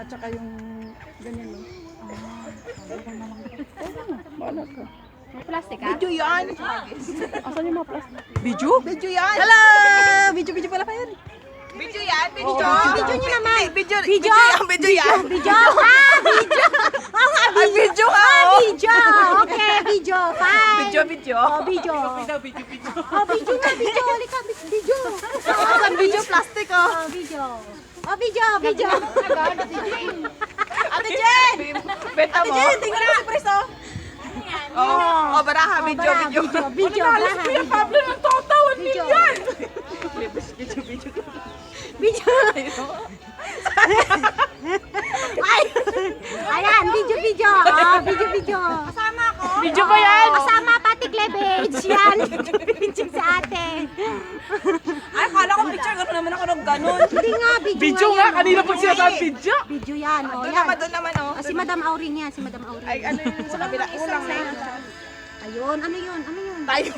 At saka yung ganyan mo. Bahala ka. May plastic ka? Video yan! Asan yung mga plastic? Video? Video yan! Hello! Video pala kayo. Video yan? Video? Video nyo naman. Video yan. Video yan! Video? Video! Oo nga, Ay, video ka! oh. video! Okay, video. Fine. Video? Oh, video. Oh, video nga, video. Halika, video. Asan video? Plastic oh. Oh, video. Oh, video. Ate Jen! Benta mo? Ate Jen, tingnan mo si Preso. Oh, baraha. Video. Video. Video. Pablo ng totawan Video. yan. Video. Ay! Ayan, video. Oh, video. Kasama ako. Video ba yan? Kasama pati cleavage. Yan, video sa ate. Ay, kala ko picture. Gano'n naman ako ng gano'n. Hindi nga, Video nga, yan, kanina oh. pag sinasabi video. Video yan, oh, Doon yan. naman oh. Si Madam Auring yan, si Madam Auring. Ay, ano yun sa kabila? Ulang na yun. Ayun, ano yun? Tayo.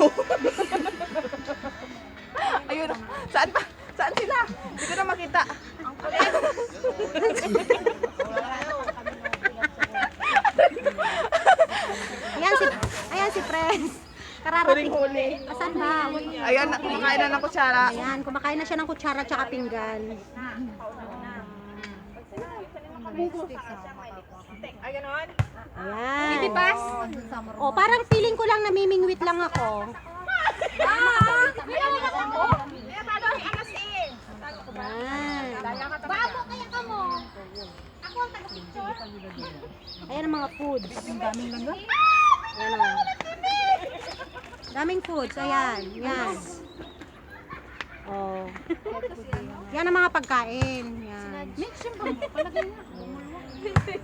Ayun. Saan pa? Saan sila? Hindi ko na makita. Ang kulit. Ayan si Pres. Kararating. Huli. Asan ba? Ayan, kumakain na ng kutsara. Ayan, kumakain na siya ng kutsara tsaka pinggan. Ay, ganon? Ayan. Titipas? Oh, parang feeling ko lang namimingwit lang ako. Ayan. Babo kaya ka mo. Ako ang taga-picture. Ayan ang mga foods. Ang daming langga. Ayan o. Daming foods. Ayan. Yan. Oh. Yan ang mga pagkain. Yan.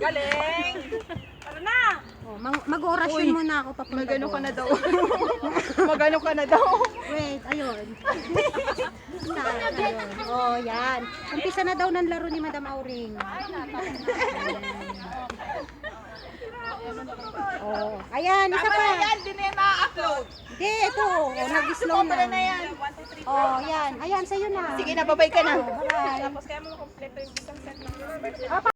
Galing! Tara na! Oh, mag-orasyon muna ako papunta Magano ka doon. na daw. Magano ka na daw. Wait, ayun. Saan? Ayun. Oh, yan. Umpisa na daw ng laro ni Madam Auring. Oh, ayan, isa Tama pa. na yan, di na yan na-upload. Hindi, ito. Oh, nag-slow na. na yan. Oh, yan. Ayan, sa'yo na. Sige na, babay ka na. Bye. Tapos kaya mo kompleto yung isang set ng